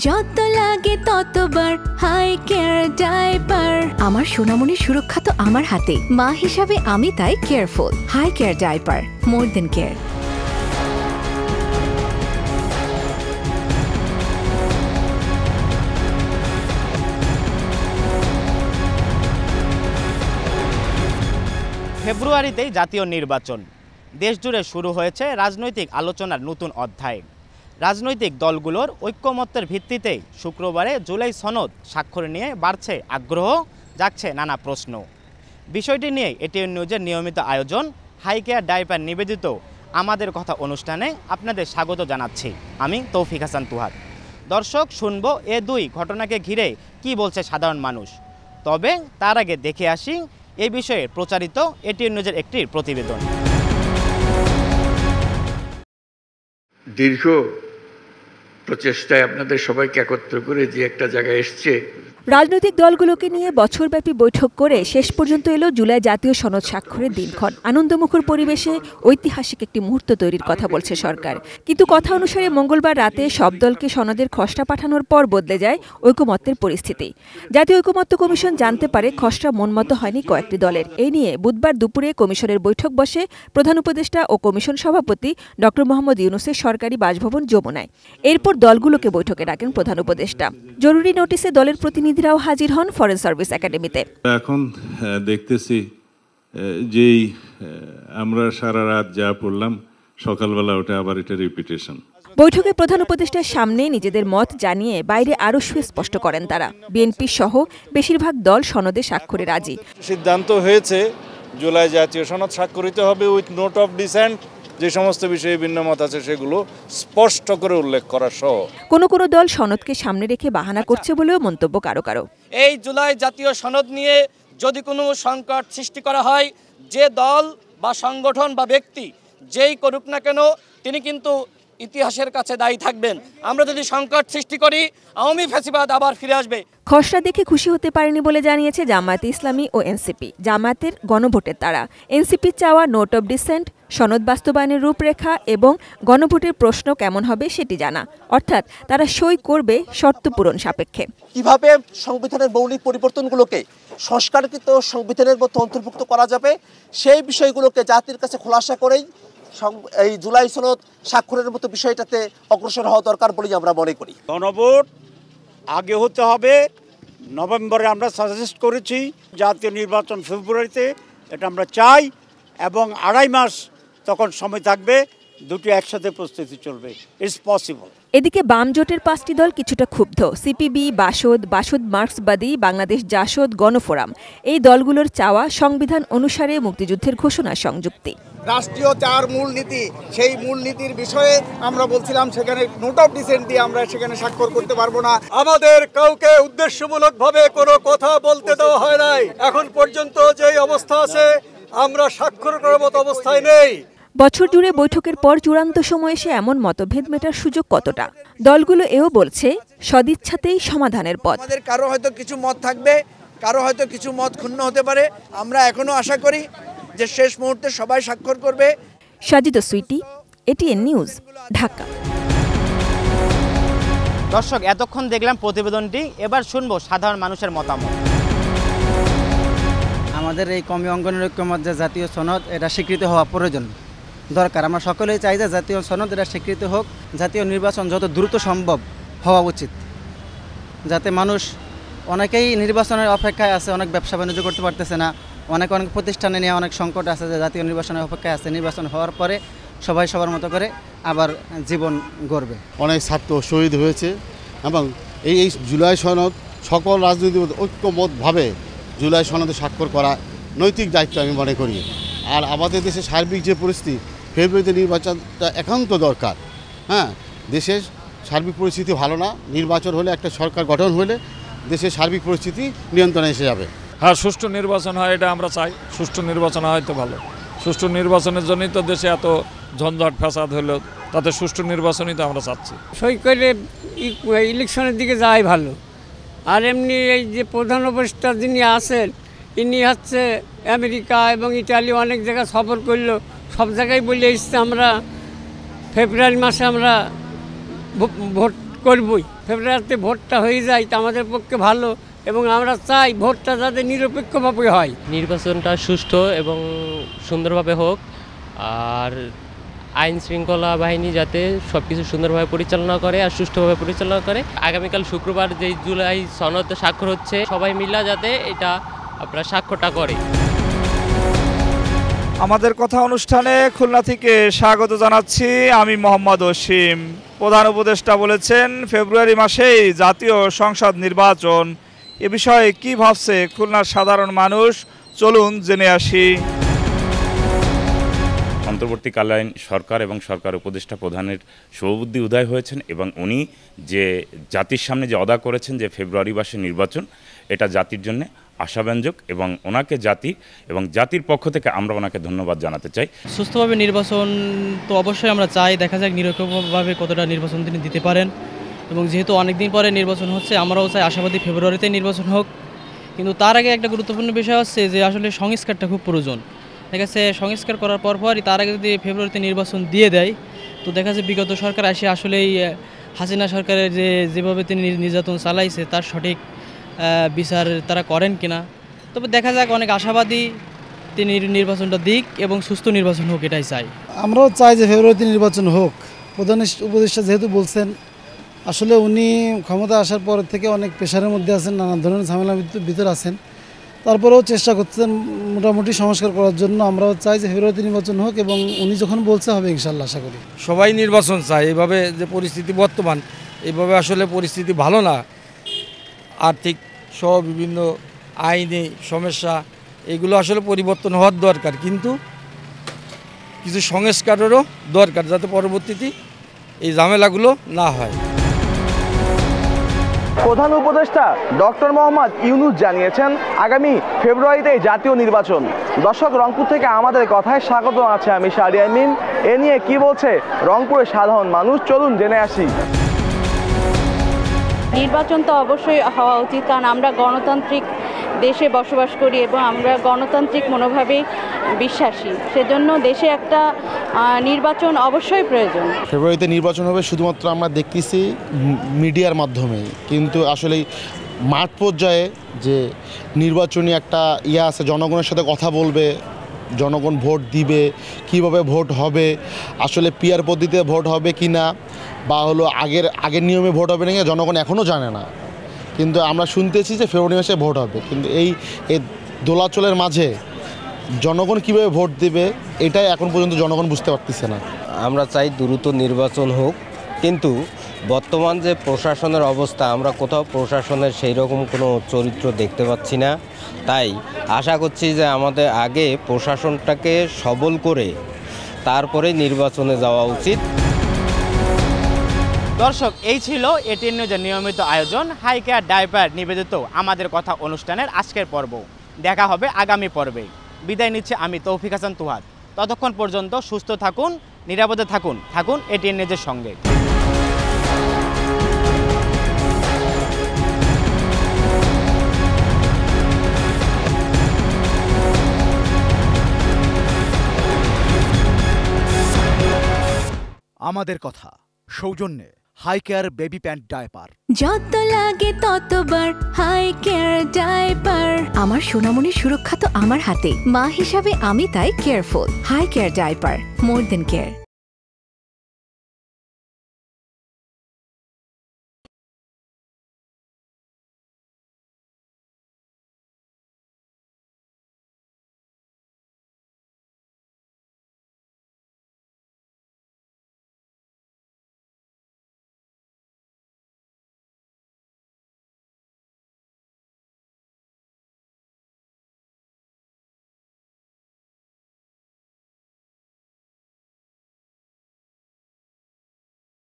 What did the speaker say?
যত লাগে ততবার হাই কেয়ার ডাইপার। আমার সোনামণির সুরক্ষা তো আমার হাতে, মা হিসাবে আমি তাই কেয়ারফুল। হাই কেয়ার ডাইপার, মোর দেন কেয়ার। ফেব্রুয়ারিতেই জাতীয় নির্বাচন। দেশজুড়ে শুরু হয়েছে রাজনৈতিক আলোচনার নতুন অধ্যায়। রাজনৈতিক দলগুলোর ঐক্যমত্যের ভিত্তিতে শুক্রবারে জুলাই সনদ স্বাক্ষর নিয়ে বাড়ছে আগ্রহ, জাগছে নানা প্রশ্ন। বিষয়টি নিয়ে এটিএন নিউজের নিয়মিত আয়োজন হাই কেয়ার ডাইপার নিবেদিত আমাদের কথা অনুষ্ঠানে আপনাদের স্বাগত জানাচ্ছি আমি তৌফিক হাসান তুহার। দর্শক, শুনবো এ দুই ঘটনাকে ঘিরে কি বলছে সাধারণ মানুষ। তবে তার আগে দেখে আসি এই বিষয়ে প্রচারিত এটিএন নিউজের একটি প্রতিবেদন। দীর্ঘ প্রচেষ্টায় আপনাদের সবাইকে একত্র করে যে একটা জায়গায় এসছে। রাজনৈতিক দলগুলোকে নিয়ে বছরব্যাপী বৈঠক করে শেষ পর্যন্ত এলো জুলাই জাতীয় সনদ স্বাক্ষরের দিনক্ষণ। আনন্দমুখর পরিবেশে ঐতিহাসিক একটি মুহূর্ত তৈরির কথা বলছে সরকার। কিন্তু কথা অনুসারে মঙ্গলবার রাতে সব দলকে সনদের খসড়া পাঠানোর পর বদলে যায় ঐকমত্যের পরিস্থিতি। জাতীয় ঐকমত্য কমিশন জানতে পারে খসড়া মনমতো হয়নি কয়েকটি দলের। এই নিয়ে বুধবার দুপুরে কমিশনের বৈঠক বসে প্রধান উপদেষ্টা ও কমিশন সভাপতি ড মোহাম্মদ ইউনূসের সরকারি বাসভবন যমুনায়। এরপর দলগুলোকে বৈঠকে ডাকেন প্রধান উপদেষ্টা। জরুরি নোটিশে দলের প্রতিনিধিরাও হাজির হন ফরেন সার্ভিস একাডেমিতে। এখন দেখতেছি যেই আমরা সারা রাত যা পড়লাম সকালবেলা ওটা আবার এটা রিপিটেশন। বৈঠকে প্রধান উপদেষ্টার সামনে নিজেদের মত জানিয়ে বাইরে আরও সুস্পষ্ট করেন তারা। বিএনপি সহ বেশিরভাগ দল সনদে স্বাক্ষরে রাজি। সিদ্ধান্ত হয়েছে জুলাই জাতীয় সনদ স্বাক্ষরিত হবে উইথ নোট অফ ডিসেন্ট। যে সমস্ত বিষয়ে ভিন্ন মত আছে সেগুলো স্পষ্ট করে উল্লেখ করা সহ। কোনো কোনো দল সনদকে সামনে রেখে বাহানা করছে বলেও মন্তব্য কারো কারো। এই জুলাই জাতীয় সনদ নিয়ে যদি কোনো সংকট সৃষ্টি করা হয়, যে দল বা সংগঠন বা ব্যক্তি যেই করুক না কেন তিনি কিন্তু ইতিহাসের কাছে দায়ী থাকবেন। আমরা যদি সংকট সৃষ্টি করি আওয়ামী ফ্যাসিবাদ আবার ফিরে আসবে। খসড়া দেখে খুশি হতে পারেনি বলে জানিয়েছে জামায়াতে ইসলামী ও এনসিপি। জামায়াতের গণভোটের তারা, এনসিপির চাওয়া নোট অব ডিসেন্ট, সনদ বাস্তবায়নের রূপরেখা এবং গণভোটের প্রশ্ন কেমন হবে সেটি জানা। অর্থাৎ তারা সই করবে শর্ত পূরণ সাপেক্ষে। কিভাবে সংবিধানের মৌলিক পরিবর্তনগুলোকে সংস্কারকৃত সংবিধানের মধ্যে অন্তর্ভুক্ত করা যাবে সেই বিষয়গুলোকে জাতির কাছে খোলাসা করেই এই জুলাই সনদ স্বাক্ষরের মতো বিষয়টাতে অগ্রসর হওয়া দরকার বলেই আমরা মনে করি। গণভোট আগে হতে হবে। নভেম্বরে আমরা সাজেস্ট করেছি, জাতীয় নির্বাচন ফেব্রুয়ারিতে, এটা আমরা চাই। এবং 2.5 মাস তখন সময় থাকবে, দুটো একসাথে প্রস্তুতি চলবে। It's possible. এদিকে বাম জোটের 5টি দল কিছুটা ক্ষুব্ধ। সিপিবি, বাসদ মার্ক্সবাদী বাংলাদেশ, জাসদ, গণফোরাম এই দলগুলোর চাওয়া সংবিধান অনুসারে মুক্তিযুদ্ধের ঘোষণা সংযুক্তি। রাষ্ট্রীয় 4 মূলনীতি, সেই মূলনীতির বিষয়ে আমরা বলছিলাম সেখানে নোট অফ ডিসেন্ট দিয়ে আমরা সেখানে স্বাক্ষর করতে পারবো না। আমাদের কাউকে উদ্দেশ্যমূলকভাবে কোনো কথা বলতে দেওয়া হয় নাই। এখন পর্যন্ত যেই অবস্থা আছে আমরা স্বাক্ষর করার মতো অবস্থায় নেই। বছর জুড়ে বৈঠকের পর চূড়ান্ত সময় এসে এমন মতভেদ মেটার সুযোগ কতটা? দলগুলো এও বলছে সদিচ্ছাতেই সমাধানের পথ। আমাদের কারো হয়তো কিছু মত থাকবে, কারো হয়তো কিছু মত ক্ষুণ্ণ হতে পারে। আমরা এখনো আশা করি যে শেষ মুহূর্তে সবাই স্বাক্ষর করবে। Sajid Sweety, ATN news, Dhaka. দর্শক, এতক্ষণ দেখলাম প্রতিবেদনটি, এবার শুনবো সাধারণ মানুষের মতামত। আমাদের এই কমি অঙ্গনের ঐক্যমত যে জাতীয় সনদ, এটা স্বীকৃত হওয়া প্রয়োজন দরকার। আমরা সকলেই চাই যে জাতীয় সনদ এটা স্বীকৃত হোক। জাতীয় নির্বাচন যত দ্রুত সম্ভব হওয়া উচিত, যাতে মানুষ, অনেকেই নির্বাচনের অপেক্ষায় আছে, অনেক ব্যবসা বাণিজ্য করতে পারতেছে না, অনেক প্রতিষ্ঠানে নিয়ে অনেক সংকট আছে যে জাতীয় নির্বাচনের অপেক্ষায় আছে। নির্বাচন হওয়ার পরে সবাই সবার মতো করে আবার জীবন গড়বে। অনেক ছাত্র শহীদ হয়েছে এবং এই জুলাই সনদ সকল রাজনৈতিক ঐক্যমতভাবে জুলাই সনদে স্বাক্ষর করা নৈতিক দায়িত্ব আমি মনে করি। আর আমাদের দেশের সার্বিক যে পরিস্থিতি, ফেব্রুয়ারিতে নির্বাচনটা একান্ত দরকার। হ্যাঁ, দেশের সার্বিক পরিস্থিতি ভালো না। নির্বাচন হলে, একটা সরকার গঠন হলে দেশের সার্বিক পরিস্থিতি নিয়ন্ত্রণে এসে যাবে। হ্যাঁ, সুষ্ঠু নির্বাচন হয়, এটা আমরা চাই। সুষ্ঠু নির্বাচন হয় তো ভালো। সুষ্ঠু নির্বাচনের জন্যই তো দেশে এত ঝঞ্ঝাট ফ্যাসাদ হলো, তাতে সুষ্ঠু নির্বাচনই তো আমরা চাচ্ছি। সই করে ইলেকশনের দিকে যাওয়াই ভালো। আর এমনি এই যে প্রধান উপদেষ্টা যিনি আছেন, ইনি হচ্ছে আমেরিকা এবং ইটালি অনেক জায়গায় সফর করলো, সব জায়গায় বলে এসছে আমরা ফেব্রুয়ারি মাসে আমরা ভোট করবই। ফেব্রুয়ারিতে ভোটটা হয়ে যায় তা আমাদের পক্ষে ভালো, এবং আমরা চাই ভোটটা যাতে নিরপেক্ষভাবে হয়। নির্বাচনটা সুষ্ঠু এবং সুন্দরভাবে হোক, আর আইন শৃঙ্খলা বাহিনী যাতে সব কিছু সুন্দরভাবে পরিচালনা করে আর সুষ্ঠুভাবে পরিচালনা করে। আগামীকাল শুক্রবার যেই জুলাই সনদ স্বাক্ষর হচ্ছে, সবাই মিলে যাতে এটা আপনার স্বাক্ষরটা করে। আমাদের কথা অনুষ্ঠানে খুলনা থেকে স্বাগত জানাচ্ছি আমি মোহাম্মদ অসীম। প্রধান উপদেষ্টা বলেছেন ফেব্রুয়ারি মাসেই জাতীয় সংসদ নির্বাচন। এ বিষয়ে কি ভাবছে খুলনার সাধারণ মানুষ, চলুন জেনে আসি। অন্তর্বর্তীকালীন সরকার এবং সরকার উপদেষ্টা প্রধানের শুভবুদ্ধি উদয় হয়েছেন এবং উনি যে জাতির সামনে যে অদা করেছেন যে ফেব্রুয়ারি মাসে নির্বাচন, এটা জাতির জন্য আশাব্যঞ্জক এবং ওনাকে জাতি এবং জাতির পক্ষ থেকে আমরা ওনাকে ধন্যবাদ জানাতে চাই। সুস্থভাবে নির্বাচন তো অবশ্যই আমরা চাই, দেখা যাক নিরপেক্ষভাবে কতটা নির্বাচন তিনি দিতে পারেন, এবং যেহেতু অনেকদিন পরে নির্বাচন হচ্ছে আমরাও চাই আশাবাদী ফেব্রুয়ারিতে নির্বাচন হোক। কিন্তু তার আগে একটা গুরুত্বপূর্ণ বিষয় হচ্ছে যে আসলে সংস্কারটা খুব প্রয়োজন। দেখা যাচ্ছে সংস্কার করার পরই তার আগে যদি ফেব্রুয়ারিতে নির্বাচন দিয়ে দেয়, তো দেখা যাচ্ছে বিগত সরকার এসে আসলেই হাসিনা সরকারের যেভাবে তিনি নির্যাতন চালাইছে তার সঠিক বিচার তারা করেন কিনা। তবে দেখা যাক, অনেক আশাবাদী তিনি নির্বাচনটা দিক এবং সুস্থ নির্বাচন হোক, এটাই চাই। আমরাও চাই যে ফেব্রুয়ারিতে নির্বাচন হোক। প্রধান উপদেষ্টা যেহেতু বলছেন, আসলে উনি ক্ষমতা আসার পর থেকে অনেক প্রেশারের মধ্যে আছেন, নানা ধরনের ঝামেলার ভিতরে আছেন, তারপরেও চেষ্টা করছেন মোটামুটি সংস্কার করার জন্য। আমরাও চাই যে ফেব্রুয়ারিতে নির্বাচন হোক, এবং উনি যখন বলছে হবে ইনশাল্লাহ, আশা করি। সবাই নির্বাচন চায়। এইভাবে যে পরিস্থিতি বর্তমান, এইভাবে আসলে পরিস্থিতি ভালো না। আর্থিক সহ বিভিন্ন আইনি সমস্যা, এগুলো আসলে পরিবর্তন হওয়ার দরকার, কিন্তু কিছু সংস্কারেরও দরকার, যাতে পরবর্তীতে এই ঝামেলাগুলো না হয়। প্রধান উপদেষ্টা ডক্টর মোহাম্মদ ইউনূস জানিয়েছেন আগামী ফেব্রুয়ারিতে জাতীয় নির্বাচন। দর্শক, রংপুর থেকে আমাদের কথায় স্বাগত আছে আমি শাহরিয়ার মিম। এ নিয়ে কি বলছে রংপুরের সাধারণ মানুষ, চলুন জেনে আসি। নির্বাচন তো অবশ্যই হওয়া উচিত, কারণ আমরা গণতান্ত্রিক দেশে বসবাস করি এবং আমরা গণতান্ত্রিক মনোভাবে বিশ্বাসী। সেজন্য দেশে একটা নির্বাচন অবশ্যই প্রয়োজন। ফেব্রুয়ারিতে নির্বাচন হবে শুধুমাত্র আমরা দেখতেছি মিডিয়ার মাধ্যমে, কিন্তু আসলে মাঠ পর্যায়ে যে নির্বাচনী একটা আছে, জনগণের সাথে কথা বলবে, জনগণ ভোট দিবে, কিভাবে ভোট হবে, আসলে পিয়ার পদ্ধতিতে ভোট হবে কি না, বা হলো আগের নিয়মে ভোট হবে না, জনগণ এখনও জানে না। কিন্তু আমরা শুনতেছি যে ফেব্রুয়ারি মাসে ভোট হবে, কিন্তু এই দোলাচলের মাঝে জনগণ কিভাবে ভোট দেবে এটাই এখন পর্যন্ত জনগণ বুঝতে পারতেছে না। আমরা চাই দ্রুত নির্বাচন হোক, কিন্তু বর্তমান যে প্রশাসনের অবস্থা, আমরা কোথাও প্রশাসনের সেই রকম কোনো চরিত্র দেখতে পাচ্ছি না। তাই আশা করছি যে আমাদের আগে প্রশাসনটাকে সবল করে তারপরে নির্বাচনে যাওয়া উচিত। দর্শক, এই ছিল এটিএন নিউজের নিয়মিত আয়োজন হাই কেয়ার ডাইপার নিবেদিত আমাদের কথা অনুষ্ঠানের আজকের পর্ব। দেখা হবে আগামী পর্বে। বিদায় নিচ্ছে আমি তৌফিক হাসান তুহাদ। ততক্ষণ পর্যন্ত সুস্থ থাকুন, নিরাপদে থাকুন এটিএন নিউজের সঙ্গে। আমাদের কথা সৌজন্যে hi care baby pant diaper. যত লাগে ততবার হাই কেয়ার ডায়পার। আমার সোনামণির সুরক্ষা তো আমার হাতে, মা হিসাবে আমি তাই কেয়ারফুল। হাই কেয়ার ডায়পার, মোর দেন কেয়ার।